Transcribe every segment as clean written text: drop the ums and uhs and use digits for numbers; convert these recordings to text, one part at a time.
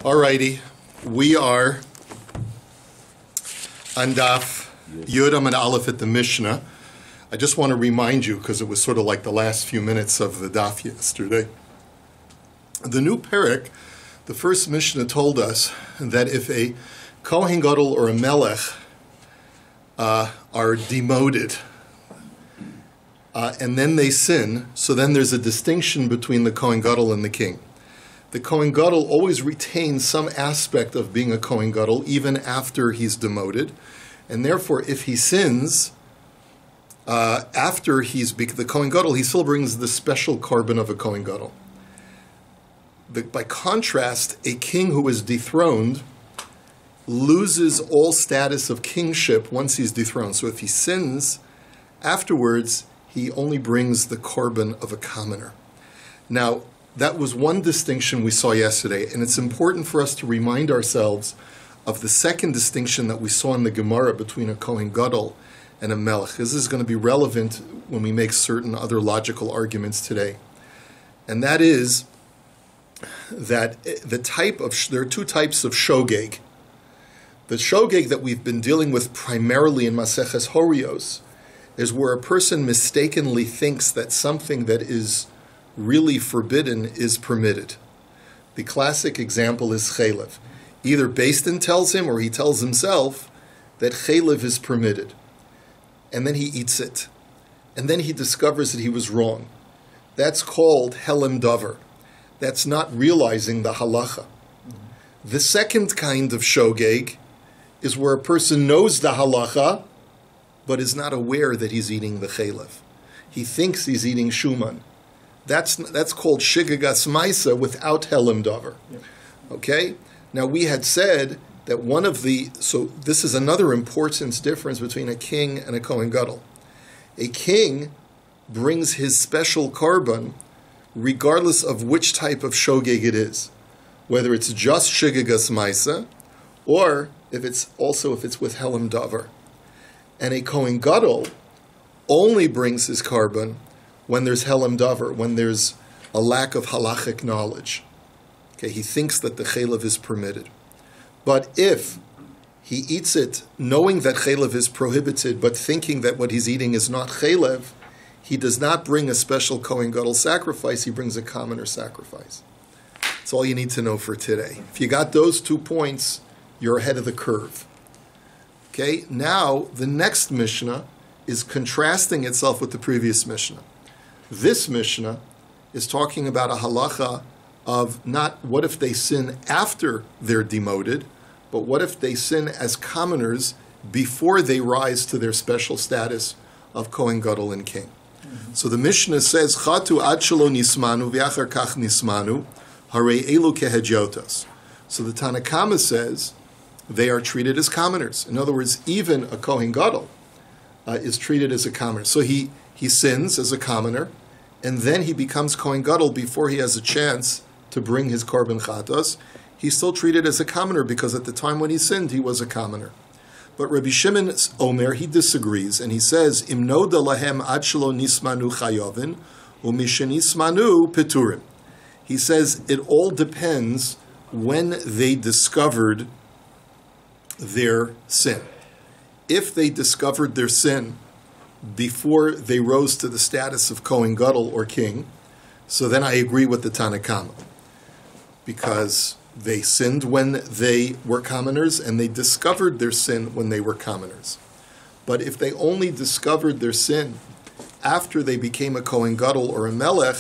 Alrighty, we are on DAF Yodam and Aleph at the Mishnah. I just want to remind you, because it was sort of like the last few minutes of the DAF yesterday. The new Perek, the first Mishnah told us that if a Kohen Gadol or a Melech are demoted and then they sin, so then there's a distinction between the Kohen Gadol and the king. The Kohen Gadol always retains some aspect of being a Kohen Gadol even after he's demoted, and therefore if he sins after he's the Kohen Gadol, he still brings the special carbon of a Kohen Gadol. By contrast, a king who is dethroned loses all status of kingship once he's dethroned. So if he sins afterwards, he only brings the carbon of a commoner. Now, that was one distinction we saw yesterday, and it's important for us to remind ourselves of the second distinction that we saw in the Gemara between a Kohen Gadol and a Melech. This is going to be relevant when we make certain other logical arguments today. And that is that there are two types of shogeg. The shogeg that we've been dealing with primarily in Maseches Horayos is where a person mistakenly thinks that something that is really forbidden is permitted. The classic example is chaylev. Either Beis Din tells him or he tells himself that chaylev is permitted. And then he eats it. And then he discovers that he was wrong. That's called helem davar. That's not realizing the halacha. The second kind of shogeg is where a person knows the halacha, but is not aware that he's eating the chaylev. He thinks he's eating shuman. That's called shigagas maisa without helem davar. Okay? Now we had said that so this is another important difference between a king and a Kohen Gadol. A king brings his special carbon regardless of which type of shogeg it is, whether it's just shigagas maisa or if it's with helem davar. And a Kohen Gadol only brings his carbon when there's helem davar, when there's a lack of halachic knowledge. Okay, he thinks that the chaylev is permitted. But if he eats it knowing that chaylev is prohibited, but thinking that what he's eating is not chaylev, he does not bring a special Kohen Gadol sacrifice, he brings a commoner sacrifice. That's all you need to know for today. If you got those 2 points, you're ahead of the curve. Okay, now the next Mishnah is contrasting itself with the previous Mishnah. This Mishnah is talking about a halacha of not what if they sin after they're demoted, but what if they sin as commoners before they rise to their special status of Kohen Gadol and king. So the Mishnah says, Chatu ad shelo nismanu v'achar kach nismanu, harei elu kehedyotos. So the Tanakama says they are treated as commoners. In other words, even a Kohen Gadol is treated as a commoner. So he sins as a commoner, and then he becomes Kohen Gadol before he has a chance to bring his korban chatos. He's still treated as a commoner because at the time when he sinned, he was a commoner. But Rabbi Shimon Omer, he disagrees, and he says, Im noda lahem ad shelo nismanu chayovin, umishenismanu peturim. He says it all depends when they discovered their sin. If they discovered their sin before they rose to the status of Kohen Gadol or king, so then I agree with the Tanakama, because they sinned when they were commoners and they discovered their sin when they were commoners. But if they only discovered their sin after they became a Kohen Gadol or a Melech,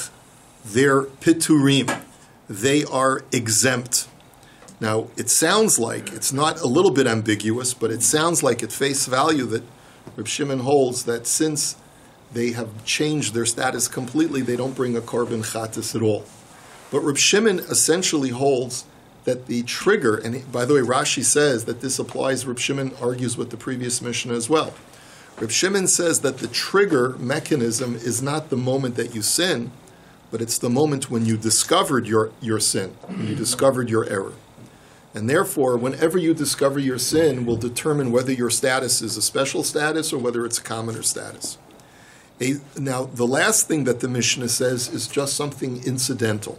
they're piturim. They are exempt. Now, it sounds like, it's not a little bit ambiguous, but it sounds like at face value that Reb Shimon holds that since they have changed their status completely, they don't bring a korban chatas at all. But Reb Shimon essentially holds that the trigger, and by the way, Rashi says that this applies, Reb Shimon argues with the previous Mishnah as well. Reb Shimon says that the trigger mechanism is not the moment that you sin, but it's the moment when you discovered your sin, when you discovered your error. And therefore, whenever you discover your sin, will determine whether your status is a special status or whether it's a commoner status. Now, the last thing that the Mishnah says is just something incidental.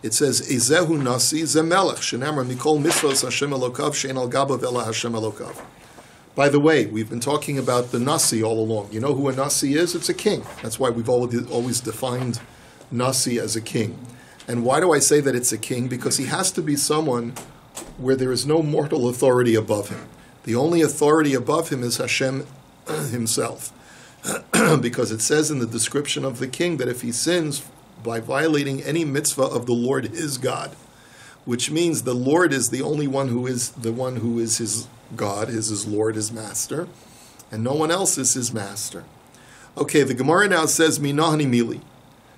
It says, Ezehu nasi zemelech, shenamar mikol mitzvos Hashem Elokav, she'en al gabav ela Hashem Elokav. By the way, we've been talking about the nasi all along. You know who a nasi is? It's a king. That's why we've always defined nasi as a king. And why do I say that it's a king? Because he has to be someone where there is no mortal authority above him. The only authority above him is Hashem himself. Because it says in the description of the king that if he sins by violating any mitzvah of the Lord his God, which means the Lord is the only one who is his God, is his Lord, his master, and no one else is his master. Okay, the Gemara now says, Minahani Mili.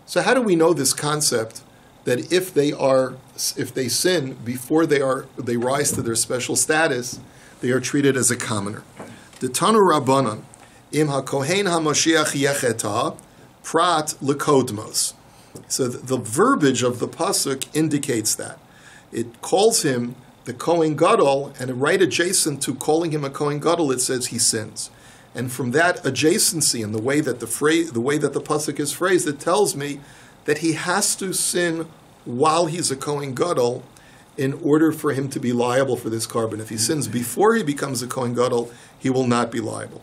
So how do we know this concept that if they sin before they rise to their special status, they are treated as a commoner? The Tanu Rabbanan, Im HaKohen HaMashiach Yecheta, Prat Lekodmos. So the verbiage of the pasuk indicates that. It calls him the Kohen Gadol, and right adjacent to calling him a Kohen Gadol, it says he sins. And from that adjacency and the way that the pasuk is phrased, it tells me that he has to sin while he's a Kohen Gadol in order for him to be liable for this carbon. If he sins before he becomes a Kohen Gadol, he will not be liable.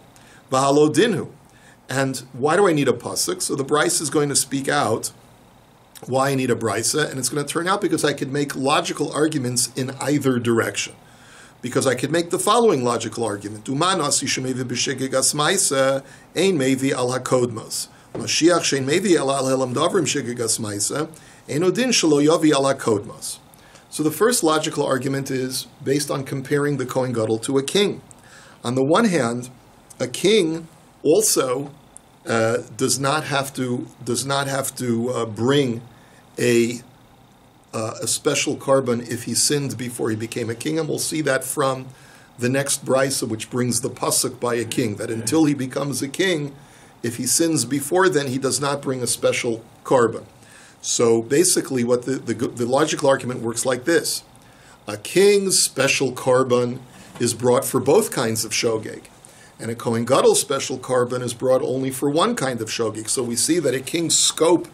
V'halo dinhu. And why do I need a pasuk? So the Bryce is going to speak out why I need a brisa, and it's going to turn out because I could make logical arguments in either direction. Because I could make the following logical argument: Umanas yishemevi b'shegeg asmaisa ein mevi al hakodmos. Mashiach shein mevi al helam davrim shegeg asmaisa ein odin shelo yavi al hakodmos. So the first logical argument is based on comparing the Kohen Gadol to a king. On the one hand, a king also does not have to bring a special carbon if he sinned before he became a king, and we'll see that from the next brisa, which brings the pasuk by a king, that until he becomes a king, if he sins before then, he does not bring a special carbon. So basically, what the logical argument works like this: a king's special carbon is brought for both kinds of shogeg, and a Kohen Gadol's special carbon is brought only for one kind of shogeg. So we see that a king's scope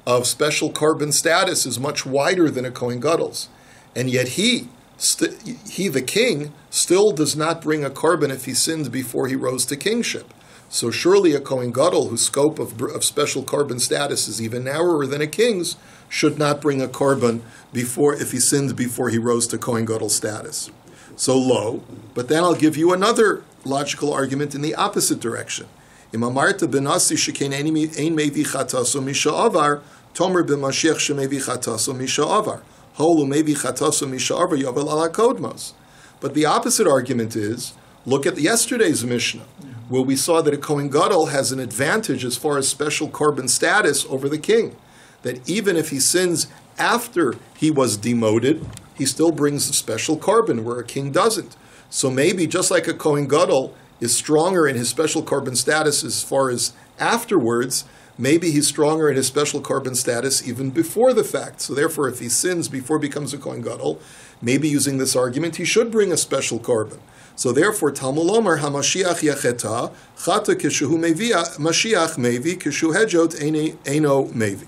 of special carbon status is much wider than a Kohen Gadol's. And yet he, the king, still does not bring a carbon if he sinned before he rose to kingship. So surely a Kohen Gadol, whose scope of special carbon status is even narrower than a king's, should not bring a carbon if he sinned before he rose to Kohen Gadol status. So lo, but then I'll give you another logical argument in the opposite direction. Im amarta benasi shekain ein mevi chataso misha'avar, tomer b'mashiach shemevi chataso misha'avar. Holu mevi chataso misha'avar yavel ala kodmos. But the opposite argument is, look at yesterday's Mishnah, where we saw that a Kohen Gadol has an advantage as far as special carbon status over the king. That even if he sins after he was demoted, he still brings a special carbon where a king doesn't. So maybe just like a Kohen Gadol is stronger in his special carbon status as far as afterwards, maybe he's stronger in his special carbon status even before the fact. So therefore, if he sins before he becomes a Kohen Gadol, maybe using this argument, he should bring a special carbon. So therefore, Talmud Lomar HaMashiach Yecheta Chata Kishuhu Mevi Mashiach Mevi Kishu Hejot Eino Mevi.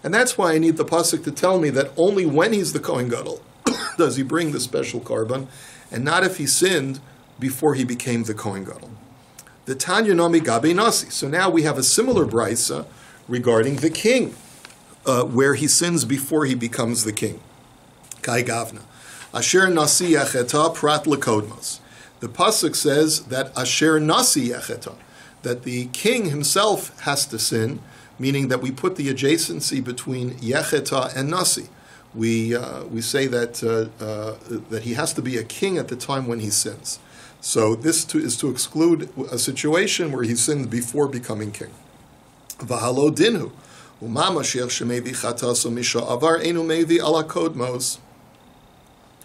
And that's why I need the pasuk to tell me that only when he's the Kohen Gadol does he bring the special carbon, and not if he sinned before he became the Kohen Gadol. The Tanya Nomi Gabe Nasi. So now we have a similar brisa regarding the king, where he sins before he becomes the king. Kai Gavna. Asher Nasi Yecheta Prat Lekodmos. The pasuk says that Asher Nasi Yecheta, that the king himself has to sin, meaning that we put the adjacency between Yecheta and Nasi. We say that he has to be a king at the time when he sins. So this is to exclude a situation where he sinned before becoming king. V'halo dinhu, u'ma mashiach shemevi chataso misha avar einu mevi ala kodmos.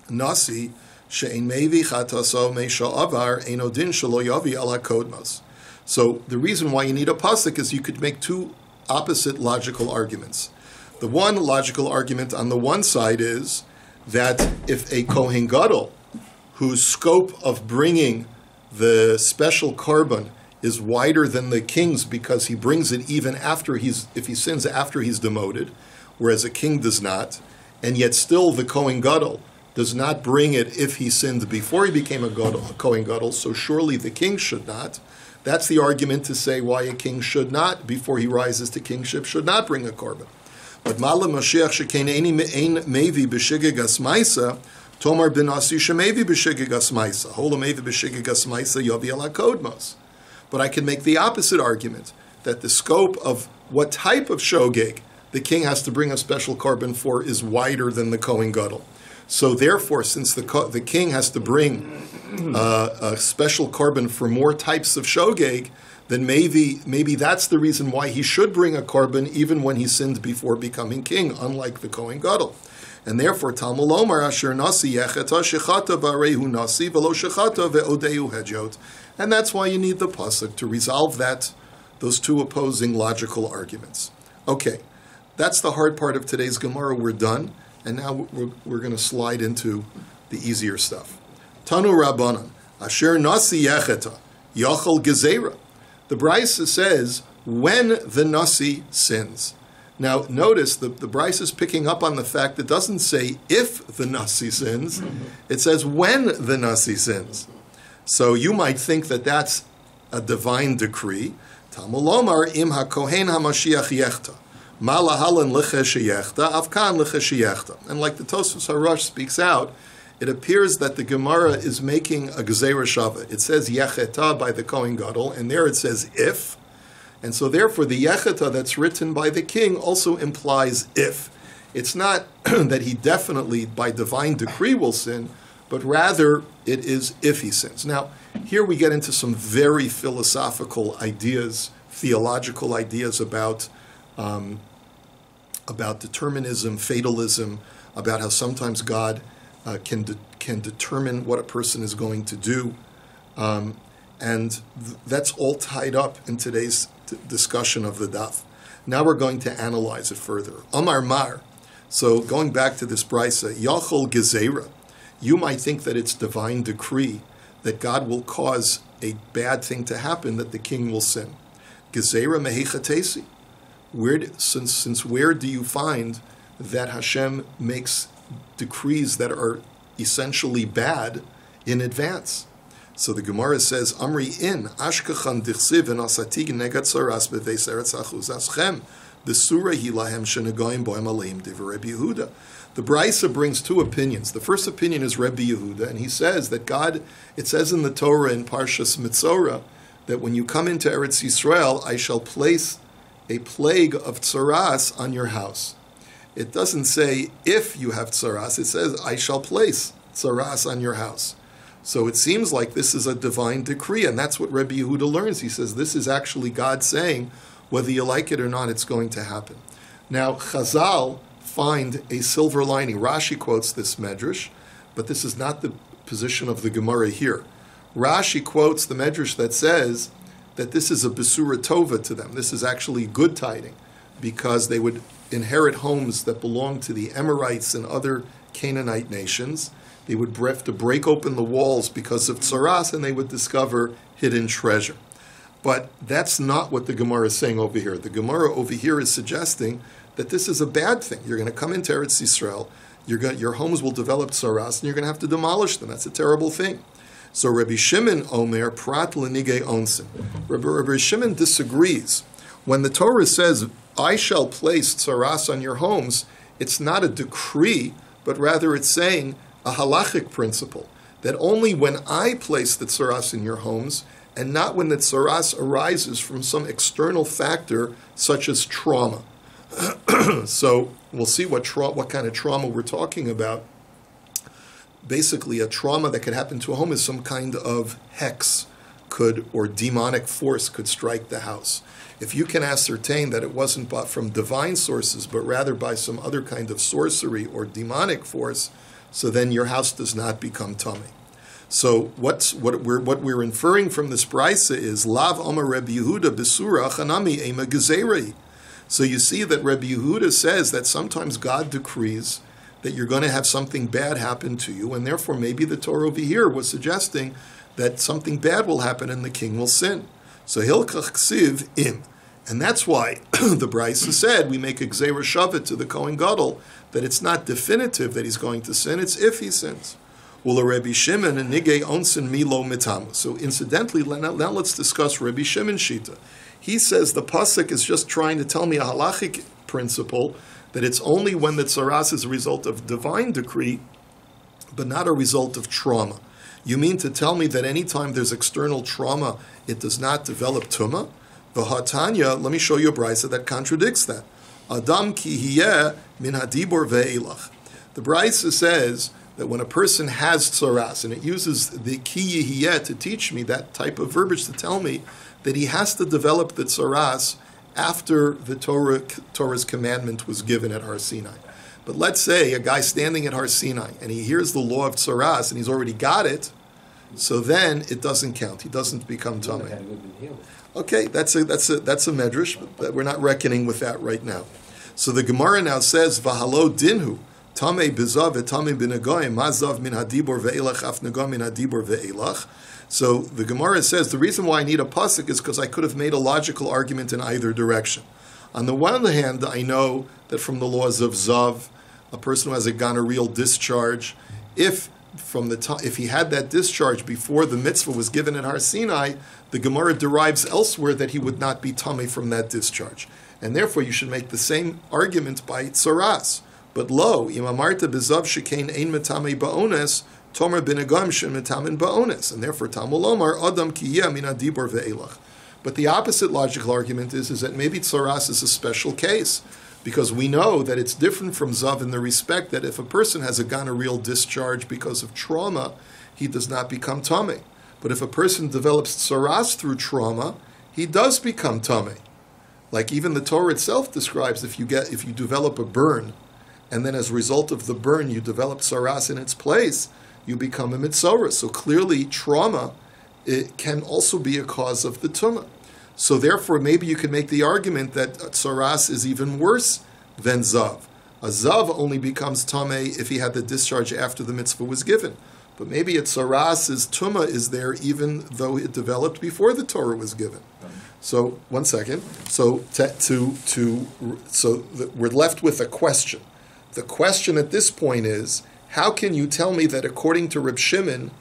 Nasi she'ein mevi chataso misha avar einu din shelo yavi ala kodmos. So the reason why you need a pasuk is you could make two opposite logical arguments. The one logical argument on the one side is that if a Kohen Gadol, whose scope of bringing the special carbon is wider than the king's because he brings it even if he sins after he's demoted, whereas a king does not, and yet still the Kohen Gadol does not bring it if he sinned before he became a Kohen Gadol, so surely the king should not. That's the argument to say why a king should not, before he rises to kingship, should not bring a korban. But Mala Mashiach shekein ein mevi b'shigigas ma'isa, Tomar ben Asi shemevi b'shigigas ma'isa, hola mevi b'shigigas ma'isa yovi ala kodmos. But I can make the opposite argument, that the scope of what type of shogeg the king has to bring a special korban for is wider than the Kohen Gadol. So therefore, since the king has to bring a special korban for more types of shogeg, then maybe that's the reason why he should bring a korban even when he sinned before becoming king, unlike the Kohen Gadol. And therefore, Talmud Lomar asher nasi yecheta shechata varehu nasi velo shechata ve'odehu hejot. And that's why you need the pasuk to resolve those two opposing logical arguments. Okay, that's the hard part of today's Gemara. We're done, and now we're going to slide into the easier stuff. Tanu Rabbanan asher nasi yecheta yachol gezerah. The Brisa says when the nasi sins. Now notice the Brisa is picking up on the fact it doesn't say if the nasi sins, it says when the nasi sins. So you might think that that's a divine decree. Talmud Lomar im hakohen hamashiach yechta malahalan lechesh yechta avkan lechesh yechta. And like the Tosfos Harash speaks out, it appears that the Gemara is making a gezerah shava. It says yecheta by the Kohen Gadol, and there it says if. And so therefore the yecheta that's written by the king also implies if. It's not that he definitely by divine decree will sin, but rather it is if he sins. Now, here we get into some very philosophical ideas, theological ideas about determinism, fatalism, about how sometimes God can determine what a person is going to do. And that's all tied up in today's discussion of the daf. Now we're going to analyze it further. Amar Mar. So going back to this brisa, Yachol Gezerah. You might think that it's divine decree that God will cause a bad thing to happen, that the king will sin. Gezerah mehechatesi. Since where do you find that Hashem makes decrees that are essentially bad in advance? So the Gemara says, Amri in ashkachan dichsiv and asatig negat saras beveis eretz achuz aschem besura hilahem shenegoyim boim aleim divrei Rabbi Yehuda. The Brisa brings two opinions. The first opinion is Rabbi Yehuda, and he says that God, it says in the Torah in Parshas Mitzorah, that when you come into Eretz Yisrael, I shall place a plague of tsaras on your house. It doesn't say if you have tsaras, it says I shall place tsaras on your house. So it seems like this is a divine decree, and that's what Rabbi Yehuda learns. He says this is actually God saying, whether you like it or not, it's going to happen. Now, Chazal find a silver lining. Rashi quotes this medrash, but this is not the position of the Gemara here. Rashi quotes the medrash that says that this is a besura tova to them. This is actually good tiding, because they would inherit homes that belonged to the Amorites and other Canaanite nations. They would have to break open the walls because of tsaras, and they would discover hidden treasure. But that's not what the Gemara is saying over here. The Gemara over here is suggesting that this is a bad thing. You're going to come into Eretz Yisrael, your homes will develop tsaras, and you're going to have to demolish them. That's a terrible thing. So Rabbi Shimon Omer prat lenige onsin. Rabbi Shimon disagrees. When the Torah says, I shall place tsaras on your homes, it's not a decree, but rather it's saying a halachic principle, that only when I place the tsaras in your homes, and not when the tsaras arises from some external factor such as trauma. So we'll see what kind of trauma we're talking about. Basically, a trauma that could happen to a home is some kind of hex or demonic force could strike the house. If you can ascertain that it wasn't from divine sources, but rather by some other kind of sorcery or demonic force, so then your house does not become tummy. So what we're inferring from this brisa is Lav Omer Rabbi Yehuda Besura Chanami Ema Gezerei. So you see that Rabbi Yehuda says that sometimes God decrees that you're going to have something bad happen to you, and therefore maybe the Torah over here was suggesting that something bad will happen and the king will sin. So Hilkach Ksiv Im. And that's why the Brisa said we make a Gzeira Shavet to the Kohen Gadol, that it's not definitive that he's going to sin, it's if he sins. Well, Rabbi Shimon and Nigei Onsin Milo Mitam. So incidentally, now let's discuss Rabbi Shimon Shita. He says the pasuk is just trying to tell me a halachic principle that it's only when the tsaras is a result of divine decree, but not a result of trauma. You mean to tell me that anytime there's external trauma, it does not develop tumah? V'hatanya, let me show you a brisa that contradicts that. Adam ki hiyeh min hadibor ve'elach. The brisa says that when a person has tsaras, and it uses the ki yihiyeh to teach me that type of verbiage to tell me that he has to develop the tsaras after the Torah's commandment was given at Har Sinai. But let's say a guy standing at Har Sinai and he hears the law of tsaras and he's already got it, so then it doesn't count. He doesn't become tamei. Okay, that's a medrash, but we're not reckoning with that right now. So the Gemara now says v'halo dinhu tamei bizav v'tamei b'negoyim mazav min hadibor ve'elach af negam min hadibor ve'elach. So the Gemara says the reason why I need a pasuk is because I could have made a logical argument in either direction. On the one hand, I know that from the laws of Zav, a person who has a gonorrheal discharge, if he had that discharge before the mitzvah was given at Har Sinai, the Gemara derives elsewhere that he would not be tamei from that discharge. And therefore you should make the same argument by tsaras. But lo, imamarta bezav shekain ein metamei ba'ones, Tomer binagam shen metamin ba'ones, and therefore Talmud Omar Adam kiyeh min hadibor ve'elach. But the opposite logical argument is that maybe tsaras is a special case, because we know that it's different from zav in the respect that if a person has a gonorrheal discharge because of trauma, he does not become tamei. But if a person develops tsaras through trauma, he does become tamei. Like even the Torah itself describes if you develop a burn, and then as a result of the burn you develop tsaras in its place, you become a mitzorah. So clearly, trauma can also be a cause of the tumah. So therefore, maybe you could make the argument that tsaras is even worse than zav. A zav only becomes tamei if he had the discharge after the mitzvah was given. But maybe a tsaras' tumah is there even though it developed before the Torah was given. So, one second. So we're left with a question. The question at this point is, how can you tell me that according to Reb Shimon,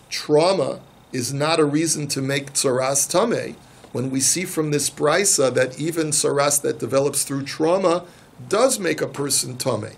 trauma is not a reason to make tsaras tamei, when we see from this brisa that even tsaras that develops through trauma does make a person tamei?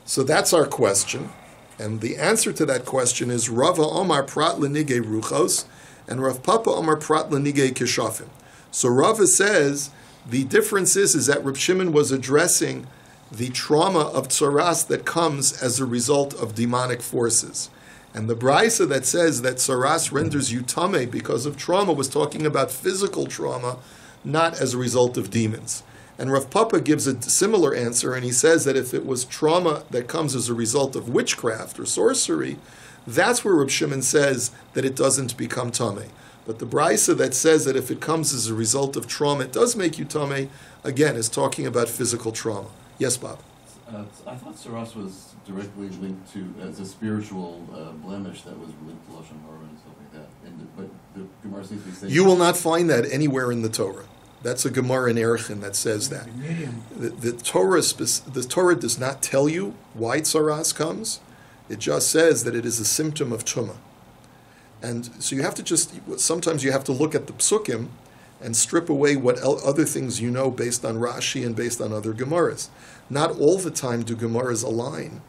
So that's our question. And the answer to that question is Rava Omar Prat Lenige Ruchos and Rav Papa Omar Prat Lenige Kishafim. So Rava says the difference is that Reb Shimon was addressing the trauma of tsaras that comes as a result of demonic forces. And the brisa that says that tsaras renders you tamei because of trauma was talking about physical trauma, not as a result of demons. And Rav Papa gives a similar answer, and he says that if it was trauma that comes as a result of witchcraft or sorcery, that's where Reb Shimon says that it doesn't become tamei. But the brisa that says that if it comes as a result of trauma, it does make you tamei, again, is talking about physical trauma. Yes, Bob? I thought tsaras was directly linked to, as a spiritual blemish that was linked to Lashon Hara and stuff like that. But the Gemara seems to be saying... You will not find that anywhere in the Torah. That's a Gemara in Erchin that says that. The Torah does not tell you why tsaras comes. It just says that it is a symptom of tumah. And so you have to sometimes you have to look at the psukim and strip away what other things you know based on Rashi and based on other Gemaras. Not all the time do Gemaras align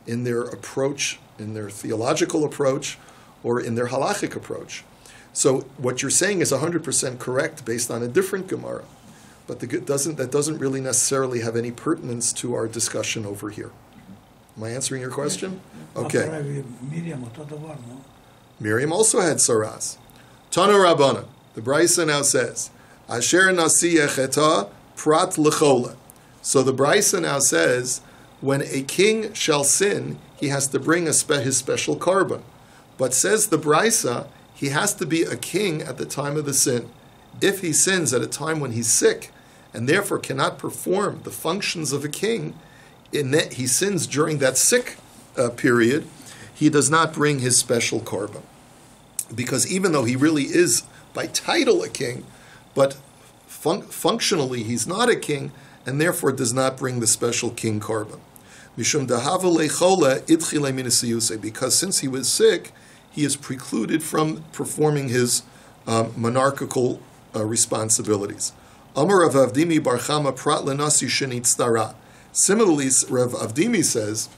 in their approach, in their theological approach, or in their halachic approach. So what you're saying is 100% correct based on a different Gemara, but that doesn't really necessarily have any pertinence to our discussion over here. Am I answering your question? Okay. Miriam also had tsaras. Tana Rabbana. The Brisa now says, Asher nasi echeta prat lechola. So the Brisa now says, when a king shall sin, he has to bring his special korban. But says the Brisa, he has to be a king at the time of the sin. If he sins at a time when he's sick, and therefore cannot perform the functions of a king, in that he sins during that sick period, he does not bring his special korban. Because even though he really is by title a king, but functionally he's not a king, and therefore does not bring the special king korban. Mishum dahava lechole itchile minisiyuse, because since he was sick, he is precluded from performing his monarchical responsibilities. Amar Rav Avdimi bar Chama prat lenasi shenitztara. Similarly, Rav Avdimi says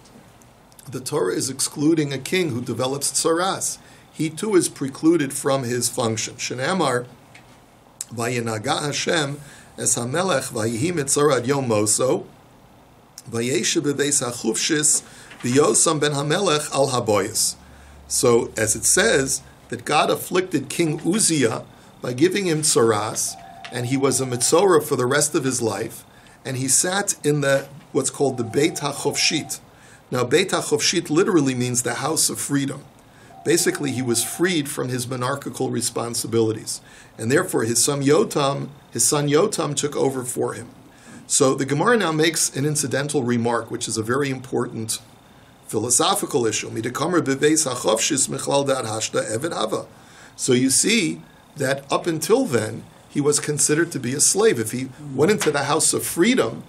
the Torah is excluding a king who develops tsaras. He too is precluded from his function. Shenamar vayinaga Hashem es hamelech vayihi mitzarad yom moso vayeshe bebeis hachufshis v'yosam ben hamelech al haboyis. So, as it says, that God afflicted King Uzziah by giving him tsaras, and he was a mitzorah for the rest of his life, and he sat in what's called the Beit HaChofshit. Now, Beit HaChofshit literally means the house of freedom. Basically, he was freed from his monarchical responsibilities, and therefore his son Yotam took over for him. So the Gemara now makes an incidental remark, which is a very important philosophical issue. So you see that up until then, he was considered to be a slave. If he went into the house of freedom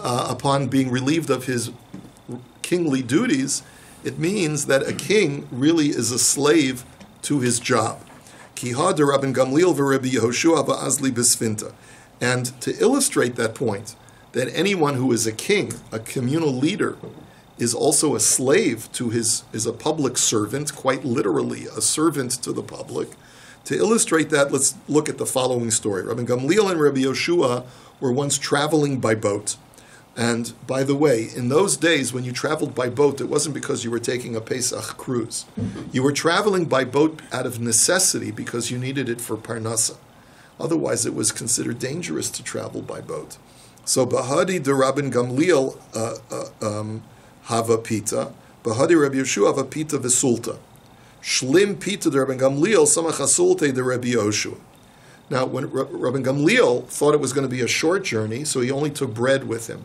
upon being relieved of his kingly duties, it means that a king really is a slave to his job. And to illustrate that point, that anyone who is a king, a communal leader, is also a slave to is a public servant, quite literally a servant to the public. To illustrate that, let's look at the following story. Rabbi Gamliel and Rabbi Yoshua were once traveling by boat. And by the way, in those days when you traveled by boat, it wasn't because you were taking a Pesach cruise. You were traveling by boat out of necessity because you needed it for parnasa. Otherwise, it was considered dangerous to travel by boat. So, Bahadi de Rabbi Gamliel hava pita, Bahadi Rabbi Yoshua hava pita v'sulta. Shlim pita de Rabbi Gamliel samach hasulte de Rabbi Yoshua. Now, when Rabbi Gamliel thought it was going to be a short journey, so he only took bread with him.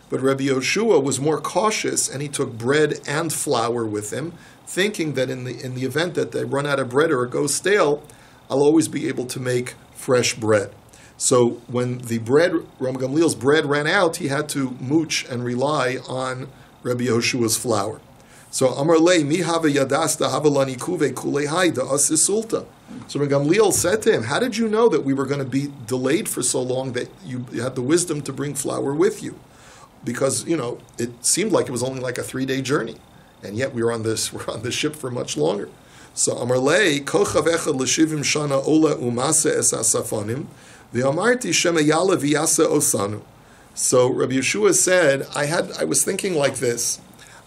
But Rabbi Yoshua was more cautious, and he took bread and flour with him, thinking that in the event that they run out of bread or it goes stale, I'll always be able to make fresh bread. So when Rabbi Gamliel's bread ran out, he had to mooch and rely on Rabbi Yoshua's flour. So Amar lei mi hava yadasta havalani kuve kulehai da asisulta. So Rabbi Gamliel said to him, how did you know that we were going to be delayed for so long that you had the wisdom to bring flour with you? Because, it seemed like it was only like a 3-day journey. And yet we're on the ship for much longer. So Amar lei kochav echad l'shivim shana ola umase es asafonim v'amarti shema yala v'yasa osanu. So Rabbi Yeshua said, I was thinking like this.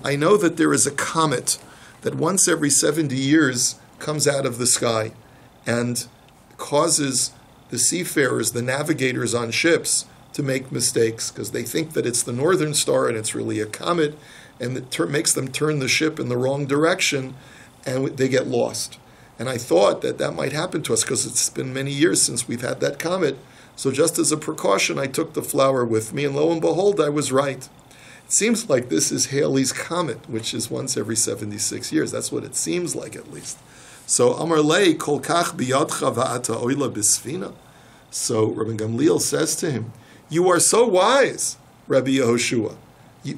I know that there is a comet that once every 70 years comes out of the sky and causes the seafarers, the navigators on ships, to make mistakes because they think that it's the northern star and it's really a comet, and it makes them turn the ship in the wrong direction and they get lost. And I thought that might happen to us because it's been many years since we've had that comet. So just as a precaution, I took the flour with me, and lo and behold, I was right. It seems like this is Halley's Comet, which is once every 76 years. That's what it seems like, at least. So, Amar lei kol kach biyadcha va'ata oila bisfina. So, Rabbi Gamliel says to him, you are so wise, Rabbi Yehoshua.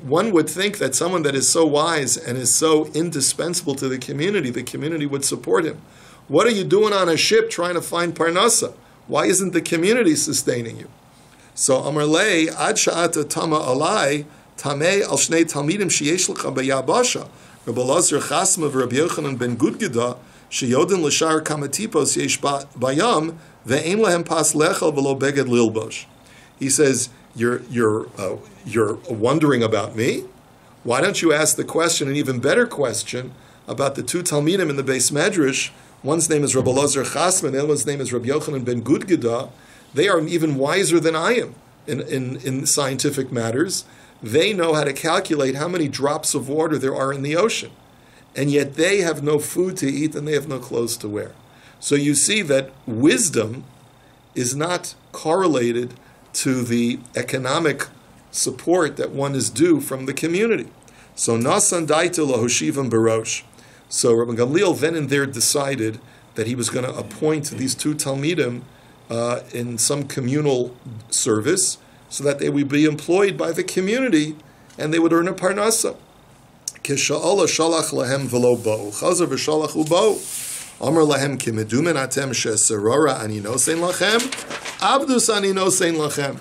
One would think that someone that is so wise and is so indispensable to the community would support him. What are you doing on a ship trying to find parnasa? Why isn't the community sustaining you? So Amar lei ad sha'ata tama alai tamei al shnei talmidim sheyesh lecha b'yabasha Rabbi Elazar Chasma v'Rabbi Yochanan ben Gudgida sheyodin l'shar kamatipos yesh bayam ve'ein lahem pas lechel v'lo beged lilbosh. He says, you're wondering about me? Why don't you ask the question, an even better question, about the two Talmidim in the Beis Medrash? One's name is Rabbi Elazar Chasman, the other one's name is Rabbi Yochanan ben Gudgida. They are even wiser than I am in scientific matters. They know how to calculate how many drops of water there are in the ocean. And yet they have no food to eat and they have no clothes to wear. So you see that wisdom is not correlated to the economic support that one is due from the community. So Nasan Daita Lahoshivam Barosh. So Rabbi Gamliel then and there decided that he was going to appoint these two Talmidim in some communal service, so that they would be employed by the community and they would earn a parnasa. Kisha'ala shalach lahem v'lo bo'u, chazer v'shalach u'ba'u. Amar lahem kimedumen atem she'serora ani nosein lachem, abdus ani nosein lachem.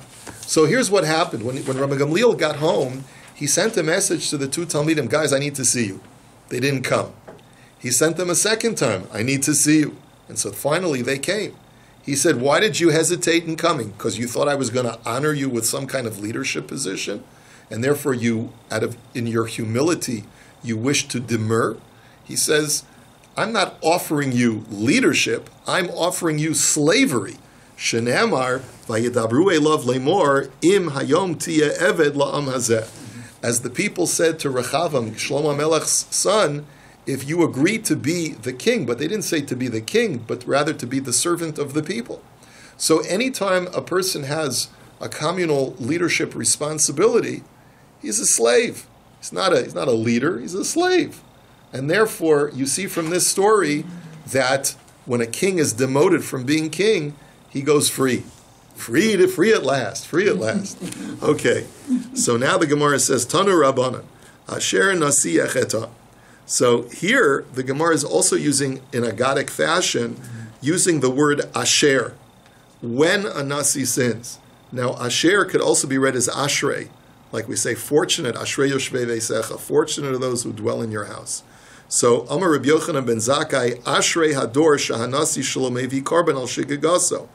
So here's what happened. When Rabbi Gamliel got home, he sent a message to the two Talmidim, guys, I need to see you. They didn't come. He sent them a second time, I need to see you. And so finally they came. He said, why did you hesitate in coming? Because you thought I was going to honor you with some kind of leadership position? And therefore you, in your humility, you wish to demur? He says, I'm not offering you leadership, I'm offering you slavery. Shenamar, vayidabru elav lemor, im hayom tiye eved la'am hazeh. As the people said to Rechavam, Shlomo Melech's son, if you agree to be the king, but they didn't say to be the king, but rather to be the servant of the people. So anytime a person has a communal leadership responsibility, he's a slave. He's not a leader, he's a slave. And therefore, you see from this story that when a king is demoted from being king, he goes free. Free at last. Okay. So now the Gemara says, Tanu Rabbanan, Asher Nasi Echeta. So here, the Gemara is also using, in Agadic fashion, using the word Asher, when a Nasi sins. Now, Asher could also be read as Ashrei, like we say, fortunate, Ashrei Yoshvei Veisecha, fortunate are those who dwell in your house. So, Amar Rabbi Yochanan ben Zakkai, Ashrei Hador Shahanasi Shalomevi Karban al Shigagaso.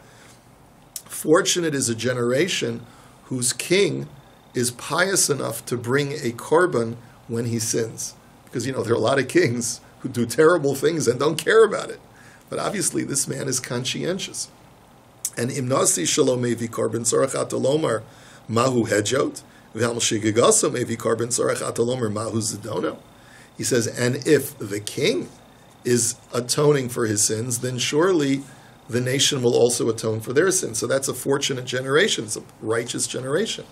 Fortunate is a generation whose king is pious enough to bring a korban when he sins. Because, there are a lot of kings who do terrible things and don't care about it. But obviously, this man is conscientious. And imnasi shalom mevi korban tzarach atalomar mahu hedjot, v'hal shigigaso mevi korban tzarach atalomar mahu zidono. He says, and if the king is atoning for his sins, then surely the nation will also atone for their sins. So that's a fortunate generation. It's a righteous generation.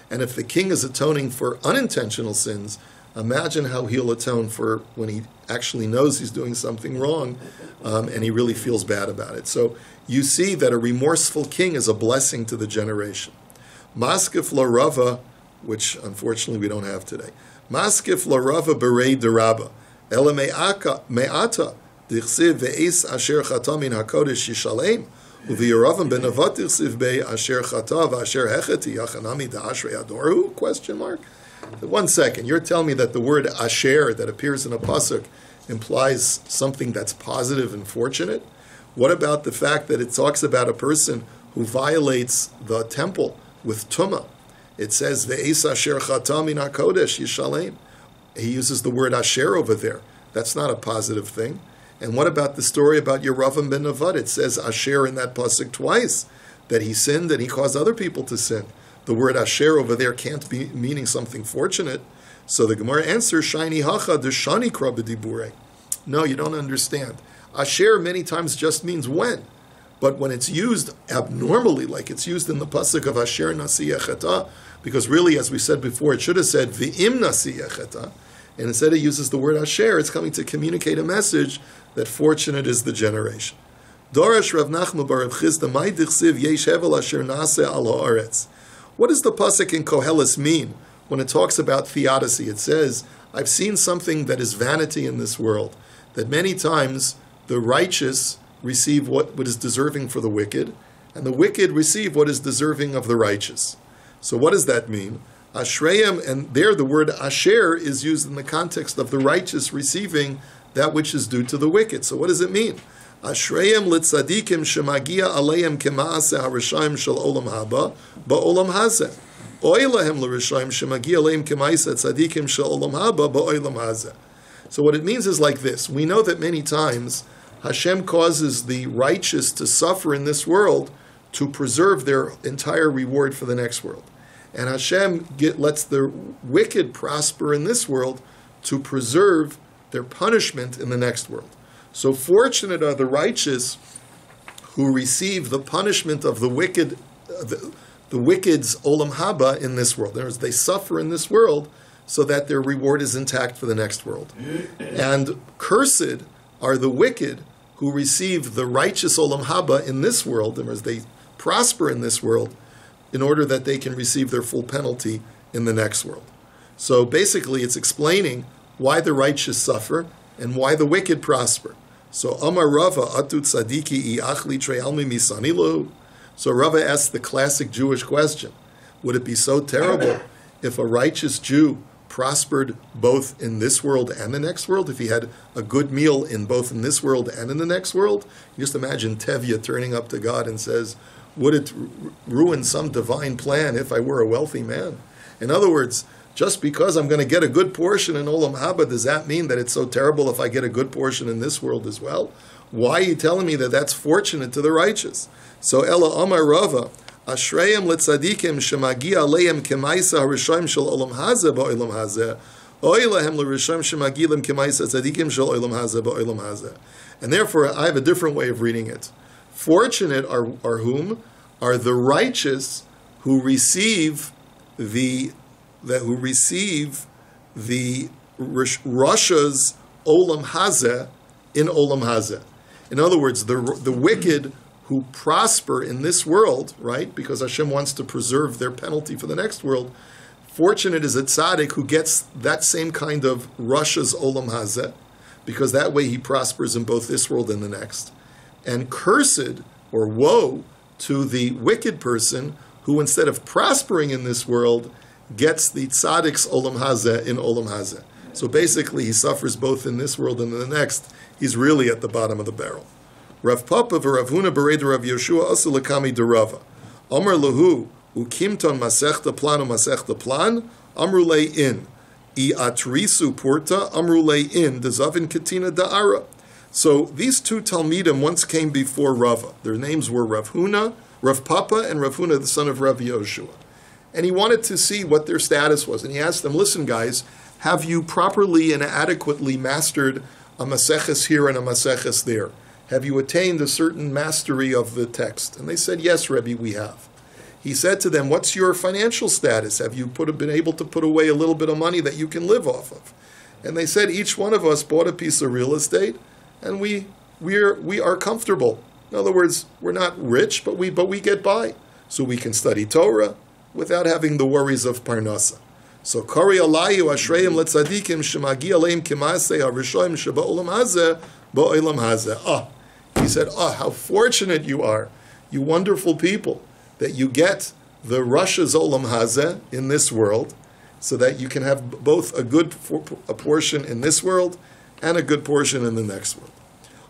And if the king is atoning for unintentional sins, imagine how he'll atone for when he actually knows he's doing something wrong, and he really feels bad about it. So you see that a remorseful king is a blessing to the generation. Maskif la Rava, which unfortunately we don't have today. Maskif la Rava berei derabba, ele me'ata dichsiv ve'es asher chata min hakodesh yishalem, u'v'yeravam ben avat dichsiv be asher chata v'asher hecheti yachanami da'ashrei adoru? Question mark. 1 second, you're telling me that the word asher that appears in a pasuk implies something that's positive and fortunate? What about the fact that it talks about a person who violates the temple with tumah? It says, Ve'es asher chata min hakodesh yishalem. He uses the word asher over there. That's not a positive thing. And what about the story about Yeravam ben Nevat? It says asher in that pasuk twice, that he sinned and he caused other people to sin. The word asher over there can't be meaning something fortunate. So the Gemara answers, Shani hacha deshani kra b'dibure. No, you don't understand. Asher many times just means when. But when it's used abnormally, like it's used in the pasuk of Asher nasi echeta, because really, as we said before, it should have said v'im nasi echeta, and instead it uses the word Asher, it's coming to communicate a message that fortunate is the generation. Dorash Rav Nachman bar Rav Chisda mai dichsiv yesh hevel asher naseh al haaretz. What does the pasuk in Koheles mean when it talks about theodicy? It says, I've seen something that is vanity in this world, that many times the righteous receive what is deserving for the wicked, and the wicked receive what is deserving of the righteous. So what does that mean? Ashreyim, and there the word asher is used in the context of the righteous receiving that which is due to the wicked. So what does it mean? Ashreyim litzadikim shemagia aleim kemaase harishayim shel olam haba ba'olam hazeh. Oy lahem l'rishayim shemagia aleim kemaase tzadikim shel olam haba ba'olam hazeh. So what it means is like this. We know that many times Hashem causes the righteous to suffer in this world to preserve their entire reward for the next world. And Hashem lets the wicked prosper in this world to preserve their punishment in the next world. So fortunate are the righteous who receive the punishment of the wicked, the wicked's olam haba in this world. In other words, they suffer in this world so that their reward is intact for the next world. And cursed are the wicked who receive the righteous olam haba in this world, and as they prosper in this world, in order that they can receive their full penalty in the next world. So basically, it's explaining why the righteous suffer and why the wicked prosper. So Amar Rava atut tzadiki I achli tre'almi misanilu. So Rava asked the classic Jewish question: would it be so terrible if a righteous Jew prospered both in this world and the next world? If he had a good meal in both in this world and in the next world? You just imagine Tevye turning up to God and says, would it ruin some divine plan if I were a wealthy man? In other words, just because I'm going to get a good portion in Olam Haba, does that mean that it's so terrible if I get a good portion in this world as well? Why are you telling me that that's fortunate to the righteous? So Ella Amar Rava, Ashreyim letzadikim shemagi aleim kemaisa harishayim shel Olam Hazeh ba'olam hazeh, oy lahem l'rishayim shemagi lem kemaisa tzadikim shel Olam Hazeh ba'olam hazeh. And therefore, I have a different way of reading it. Fortunate are whom? Are the righteous who receive the Russia's Olam Hazeh in Olam Hazeh. In other words, the wicked who prosper in this world, right? Because Hashem wants to preserve their penalty for the next world. Fortunate is a tzaddik who gets that same kind of Russia's Olam Hazeh, because that way he prospers in both this world and the next. And cursed, or woe, to the wicked person who, instead of prospering in this world, gets the tzaddik's Olam Hazeh in Olam Hazeh. So basically, he suffers both in this world and in the next. He's really at the bottom of the barrel. Rav Papa v'Rav Huna bereid Rav Yeshua asu lekami derava. Amar lahu ukimton masechta plan u'masechta plan amru lei in I atrisu purta amru lei in dezavin katina da'ara. So these two Talmidim once came before Rava. Their names were Rav Huna, Rav Papa, and Rav Huna, the son of Rav Yoshua. And he wanted to see what their status was. And he asked them, listen, guys, have you properly and adequately mastered a Maseches here and a Maseches there? Have you attained a certain mastery of the text? And they said, yes, Rebbe, we have. He said to them, what's your financial status? Have you been able to put away a little bit of money that you can live off of? And they said, each one of us bought a piece of real estate, and we are comfortable. In other words, we're not rich, but we get by. So we can study Torah without having the worries of Parnasa. So Kari Alayu Ashreyim Letzadikim Shemagi Aleim Kimasei Harishoim Sheba Olam Hazeh Ba'olam Hazeh. He said, how fortunate you are, you wonderful people, that you get the Russia's Olam Hazeh in this world, so that you can have both a portion in this world and a good portion in the next world.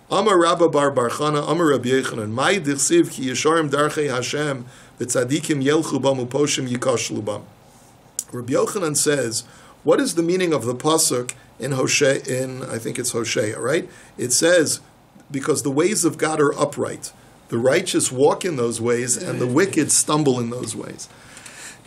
Amar Rabba Bar Barchana, Amar Rabbi Yechanan, Mai Dichsiv Ki Yesharim Darchei Hashem V'Tzadikim Yelchu Bam U'Poshim Yikashlu Bam. Rabbi Yochanan says, what is the meaning of the pasuk in Hosea? I think it's Hosea, right? It says, because the ways of God are upright, the righteous walk in those ways, and the wicked stumble in those ways.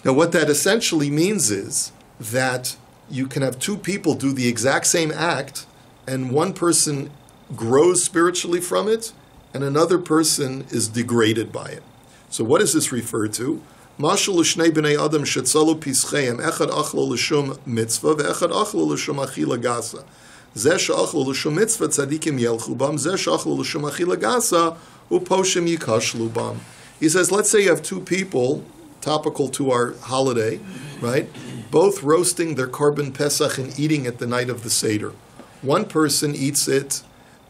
Now, what that essentially means is that you can have two people do the exact same act, and one person grows spiritually from it, and another person is degraded by it. So what does this refer to? Mashal l'shnei b'nei adam shetzalu pischeim, echad achlo l'shum mitzvah, ve'echad achlo l'shum achila gasa. Zeh she'achlo l'shum mitzvah tzadikim yelchu bam, zeh she'achlo l'shum achila gasa, u'poshim yikashlu bam. He says, let's say you have two people, topical to our holiday, right? Both roasting their korban pesach and eating it the night of the Seder. One person eats it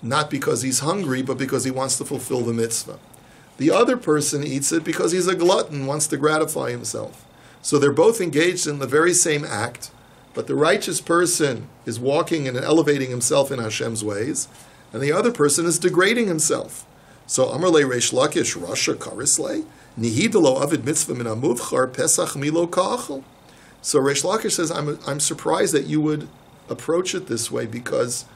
not because he's hungry, but because he wants to fulfill the mitzvah. The other person eats it because he's a glutton, wants to gratify himself. So they're both engaged in the very same act, but the righteous person is walking and elevating himself in Hashem's ways, and the other person is degrading himself. So Amarle Reish Lakish Rasha Karislei Nihidalo Avid Mitzvah Min Amuvchar Pesach Milo Ka'achel. So Reish Lakish says, I'm surprised that you would approach it this way, because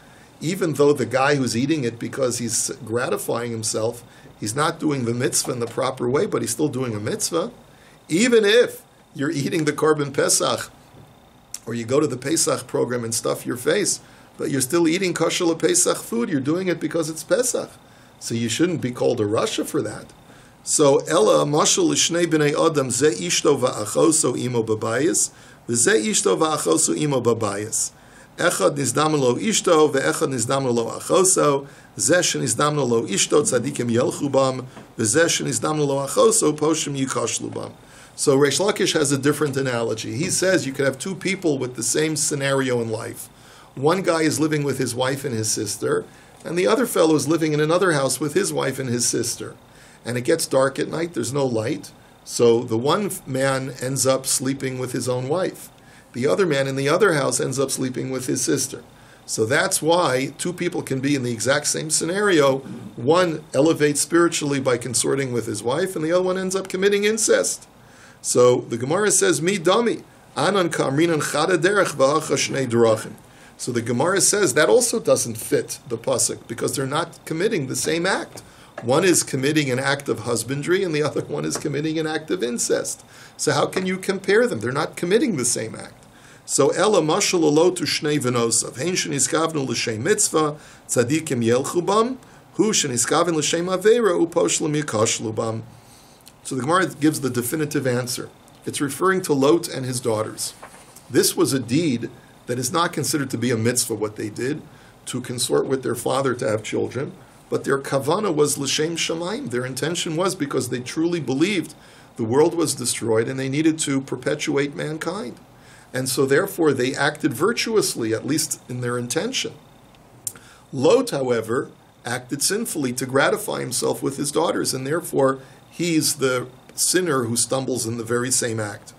even though the guy who's eating it because he's gratifying himself, he's not doing the mitzvah in the proper way, but he's still doing a mitzvah. Even if you're eating the korban pesach, or you go to the Pesach program and stuff your face, but you're still eating kosher Pesach food, you're doing it because it's Pesach. So you shouldn't be called a rasha for that. So Ella mashal l'shnei b'nei adam ze ishto va'achoso imo babayis, v'ze ishto va'achoso imo babayis. Echad nizdamnu lo ishto, ve'echad nizdamnu lo achoso, zeh shenizdamnu lo ishto tzadikim yelchu bam, ve'zeh shenizdamnu lo achoso poshim yikashlu bam. So Reish Lakish has a different analogy. He says you could have two people with the same scenario in life. One guy is living with his wife and his sister, and the other fellow is living in another house with his wife and his sister. And it gets dark at night, there's no light, so the one man ends up sleeping with his own wife. The other man in the other house ends up sleeping with his sister. So that's why two people can be in the exact same scenario. One elevates spiritually by consorting with his wife, and the other one ends up committing incest. So the Gemara says, Mi dami, anan kamrinan chada derech v'hacha shnei derachim. So the Gemara says that also doesn't fit the pasuk because they're not committing the same act. One is committing an act of husbandry and the other one is committing an act of incest. So how can you compare them? They're not committing the same act. So ela mashal alo tu shnei v'nosav. Hein sheniskavnu l'shem mitzvah, tzadikim yelchu bam, hu sheniskavnu l'shem aveira, uposhlim yikashlu bam. So the Gemara gives the definitive answer. It's referring to Lot and his daughters. This was a deed that is not considered to be a mitzvah, what they did, to consort with their father to have children, but their kavana was l'shem shamayim. Their intention was because they truly believed the world was destroyed and they needed to perpetuate mankind. And so therefore they acted virtuously, at least in their intention. Lot, however, acted sinfully to gratify himself with his daughters, and therefore he's the sinner who stumbles in the very same act.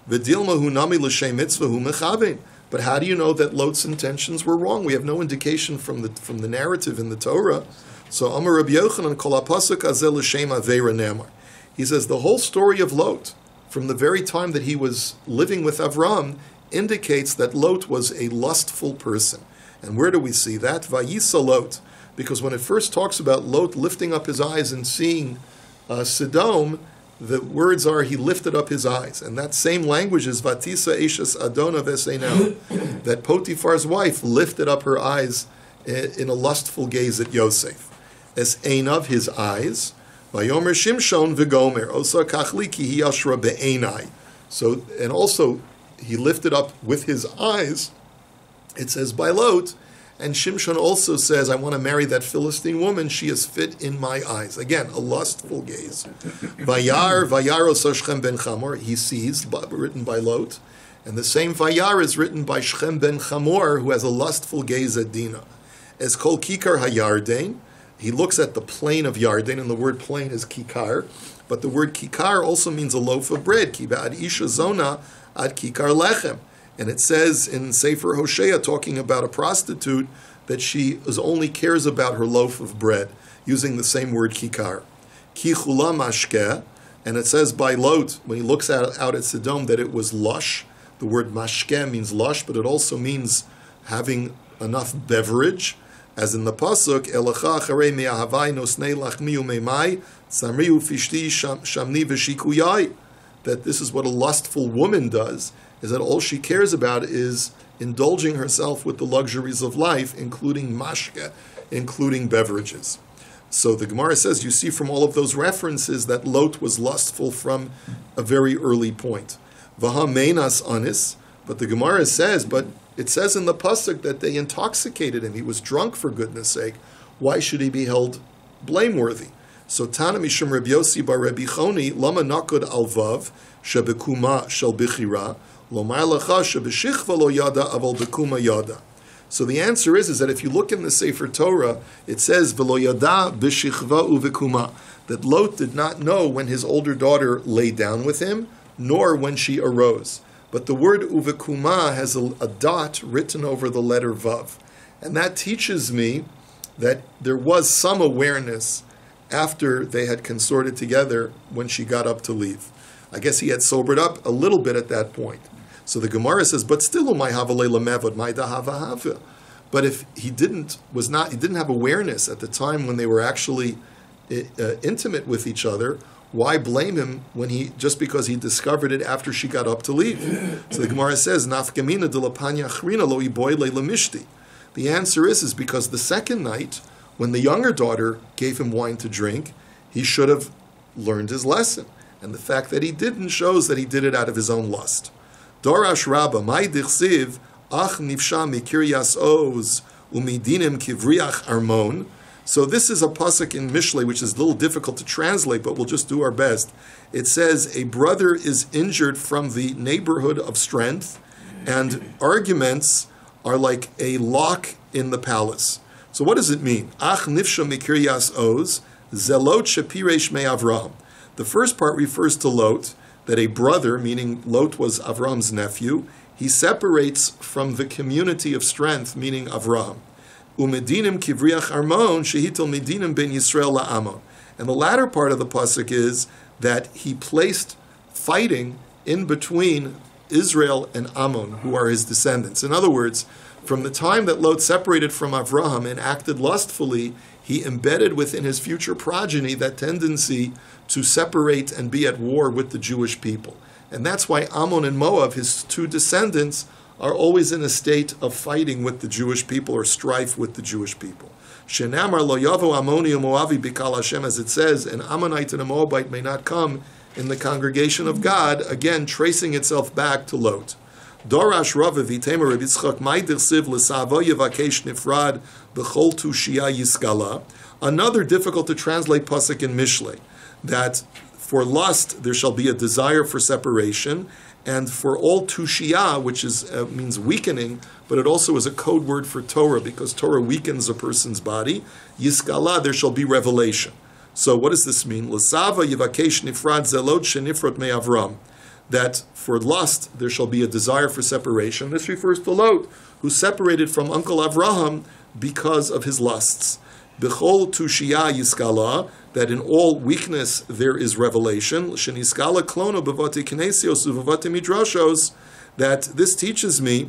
V'dilma hu nami l'shem mitzvah hu mechavein. But how do you know that Lot's intentions were wrong? We have no indication from the narrative in the Torah. So Amar Rabbi Yochanan kol hapasuk hazeh l'shem aveira nemar. He says the whole story of Lot, from the very time that he was living with Avram, indicates that Lot was a lustful person. And where do we see that? Vayisa Lot. Because when it first talks about Lot lifting up his eyes and seeing Sodom, the words are he lifted up his eyes. And that same language is Vatisa Eishas Adona Vesenau, that Potiphar's wife lifted up her eyes in a lustful gaze at Yosef. As ein of his eyes, Vayomer Shimshon V'gomer, Osa Kachliki Hi Ashra Be'enai. So, and also, he lifted up with his eyes, it says by Lot, and Shimshon also says, I want to marry that Philistine woman, she is fit in my eyes. Again, a lustful gaze. Vayar Osa Shechem ben Chamor, he sees, written by Lot, and the same Vayar is written by Shechem ben Chamor, who has a lustful gaze at Dinah. As Kol Kikar HaYarden, he looks at the plain of Yarden, and the word plain is Kikar, but the word Kikar also means a loaf of bread, Ki ba'ad Isha Zona ad Kikar Lechem. And it says in Sefer Hosea, talking about a prostitute, that she only cares about her loaf of bread, using the same word kikar. Ki chula mashke, and it says by Lot, when he looks out at Sodom, that it was lush. The word mashke means lush, but it also means having enough beverage, as in the pasuk, Elecha acharei me'ahavai nosnei lachmi u'meimai, samri ufishti shamni v'shikuyai, that this is what a lustful woman does, is that all she cares about is indulging herself with the luxuries of life, including mashke, including beverages. So the Gemara says, you see from all of those references that Lot was lustful from a very early point. Vaha meinas anis, but the Gemara says, but it says in the pasuk that they intoxicated him. He was drunk, for goodness sake. Why should he be held blameworthy? So Tana Mishum Rabbi Yossi bar Rabbi Choni, Lama Nakud Alvav, Shebekuma Shel Bichira, Lomar Lacha Shebeshichva Lo Yada Aval Bekuma Yada. So the answer is that if you look in the Sefer Torah, it says V'lo Yada Beshichva Uvekuma, that Lot did not know when his older daughter lay down with him, nor when she arose. But the word Uvekuma has a dot written over the letter Vav. And that teaches me that there was some awareness after they had consorted together when she got up to leave. I guess he had sobered up a little bit at that point. So the Gemara says, but still, but if he didn't have awareness at the time when they were actually intimate with each other, why blame him just because he discovered it after she got up to leave? So the Gemara says, the answer is because the second night, when the younger daughter gave him wine to drink, he should have learned his lesson. And the fact that he didn't shows that he did it out of his own lust. Dorash Rabba, my dichsiv, Ach nifsha mikiryas oz umidinim kivriach armon. So this is a pasuk in Mishlei, which is a little difficult to translate, but we'll just do our best. It says, a brother is injured from the neighborhood of strength, and arguments are like a lock in the palace. So what does it mean? Ach nifsha mikiryas oz, zelot shepiresh me Avraham. The first part refers to Lot, that a brother, meaning Lot was Avraham's nephew, he separates from the community of strength, meaning Avraham. Umedinim kivriach armon shehitel medinim ben Yisrael la'amon. And the latter part of the pasuk is that he placed fighting in between Israel and Ammon, who are his descendants. In other words, from the time that Lot separated from Avraham and acted lustfully, he embedded within his future progeny that tendency to separate and be at war with the Jewish people. And that's why Ammon and Moab, his two descendants, are always in a state of fighting with the Jewish people or strife with the Jewish people. Shenamar lo yavo Ammoni u'Moavi bikal Hashem, as it says, an Ammonite and a Moabite may not come in the congregation of God, again tracing itself back to Lot. Dorash Rava v'temer Rabbi Yitzchak ma'idr siv l'savo yevakesh nifrad b'chol tushia yiskala. Another difficult to translate pasuk in Mishlei, that for lust there shall be a desire for separation, and for all tushia, which is means weakening, but it also is a code word for Torah, because Torah weakens a person's body. Yiskala, there shall be revelation. So what does this mean? L'sava yivakesh nifrad zelot shenifrot me Avram. That for lust there shall be a desire for separation. This refers to Lot, who separated from Uncle Avraham because of his lusts. B'chol tushia yiskala, that in all weakness there is revelation. Sheniskala klono b'vati kinesios uv'vati midrashos, that this teaches me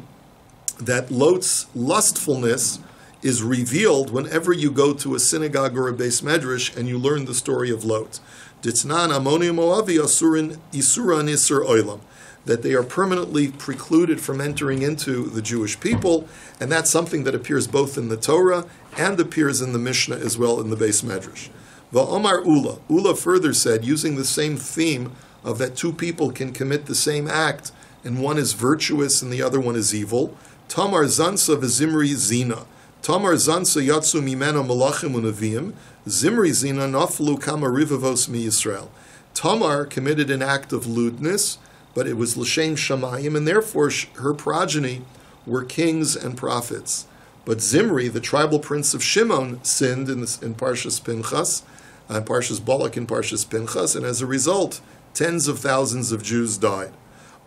that Lot's lustfulness is revealed whenever you go to a synagogue or a beis medrash and you learn the story of Lot. Ditznan Ammoni Moavi asurin isuran isur oilam, that they are permanently precluded from entering into the Jewish people, and that's something that appears both in the Torah and appears in the Mishnah as well in the beis medrash. Va'omar Ula further said, using the same theme of that two people can commit the same act, and one is virtuous and the other one is evil. Tamar zansa v'zimri zina. Tamar zansa yatsu mimena malachim unavim. Zimri zina naflu kama rivavos mi Yisrael. Tamar committed an act of lewdness, but it was l'shem shamayim, and therefore her progeny were kings and prophets. But Zimri, the tribal prince of Shimon, sinned in Parshas Pinchas, Parshas Balak and Parshas Pinchas, and as a result, tens of thousands of Jews died.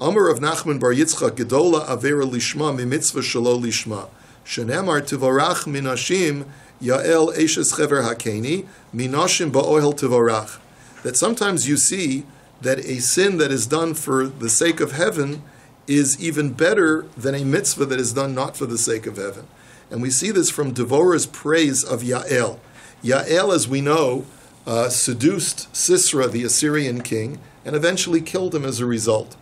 Amar of Nachman bar Yitzchak, Gedola avera lishma mimitzvah shelo lishma. Shenemar tivarach minashim yael eshes chever hakeni minashim ba'ohel tivarach. That sometimes you see that a sin that is done for the sake of heaven is even better than a mitzvah that is done not for the sake of heaven. And we see this from Devorah's praise of Yael. Yael, as we know, seduced Sisera, the Assyrian king, and eventually killed him as a result.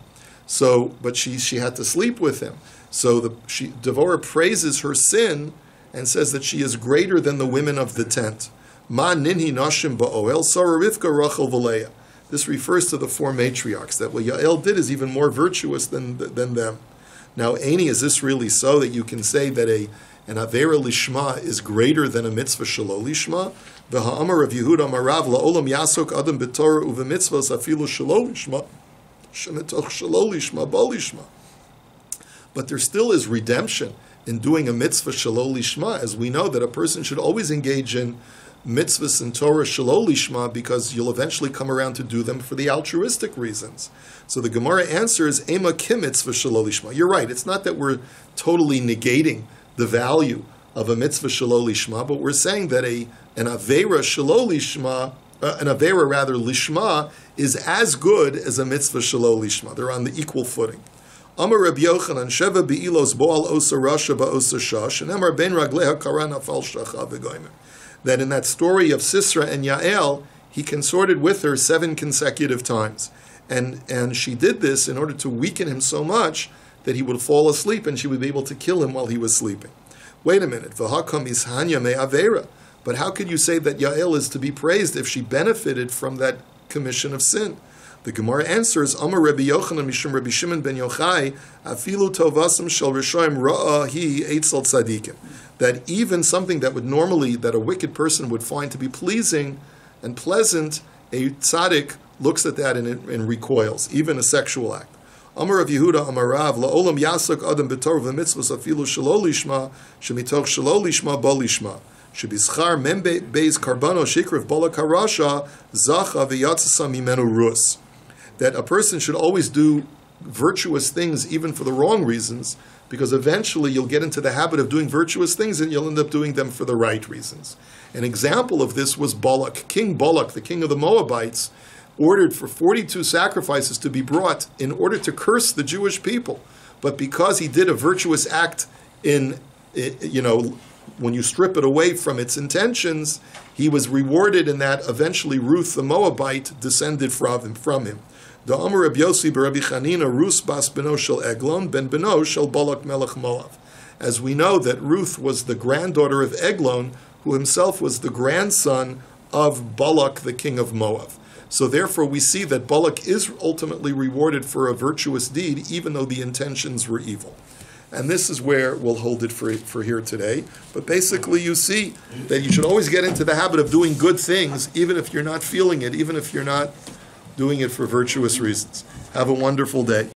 But she had to sleep with him. So Devorah praises her sin and says that she is greater than the women of the tent. Ma ninhi nashim ba'oel Sarah Rivka Rachel v'Leah. This refers to the four matriarchs, that what Yael did is even more virtuous than them. Now, Aini, is this really so that you can say that an Avera Lishma is greater than a mitzvah Shelo Lishma? V'ha'amar of Yehuda Marav la'olam yasok adam b'torah u'v'mitzvahs afilu Shelo Lishma shemetoch Shelo Lishma bo Lishma. But there still is redemption in doing a mitzvah Shelo Lishma, as we know that a person should always engage in mitzvahs and Torah Shelo Lishma, because you'll eventually come around to do them for the altruistic reasons. So the Gemara answers, Ema kim mitzvah Shelo Lishma. You're right, it's not that we're totally negating the value of a mitzvah Shelo Lishma, but we're saying that an Avera Shelo Lishma, an Avera rather Lishma, is as good as a mitzvah Shelo Lishma. They're on the equal footing. Amar Rabbi Yochanan, Sheva be'ilos bo'al osa rasha ba'osa shash, and Amar ben ragleha karana fal shacha v'goymer. That in that story of Sisera and Yael, he consorted with her 7 consecutive times. And she did this in order to weaken him so much that he would fall asleep and she would be able to kill him while he was sleeping. Wait a minute. V'hakam ishanya me avera. But how could you say that Yael is to be praised if she benefited from that commission of sin? The Gemara answers, Amar Rabbi Yochanan Mishum Rabbi Shimon ben Yochai, Afilu tovasam shel rishoyim ra'a hi eitzel tzadikim. That even something that would normally, that a wicked person would find to be pleasing and pleasant, a tzaddik looks at that and recoils, even a sexual act. Amar Rav Yehuda Amar Rav, la'olam yasok adam b'torah v'mitzvos afilu shelo lishma, shemitoch shelo lishma bo lishma. Shebischar mem beis karbano shikriv bola karasha, zacha v'yatzasa mimenu rus. That a person should always do virtuous things even for the wrong reasons, because eventually you'll get into the habit of doing virtuous things and you'll end up doing them for the right reasons. An example of this was Balak. King Balak, the king of the Moabites, ordered for 42 sacrifices to be brought in order to curse the Jewish people. But because he did a virtuous act when you strip it away from its intentions, he was rewarded in that eventually Ruth the Moabite descended from him. The Amar Rabbi Yossi b'Rabbi Chanina, Rus bas beno shel Eglon, ben beno shel Balak melech Moav. As we know that Ruth was the granddaughter of Eglon, who himself was the grandson of Balak, the king of Moab. So therefore we see that Balak is ultimately rewarded for a virtuous deed, even though the intentions were evil. And this is where we'll hold it for here today. But basically you see that you should always get into the habit of doing good things, even if you're not feeling it, even if you're not doing it for virtuous reasons. Have a wonderful day.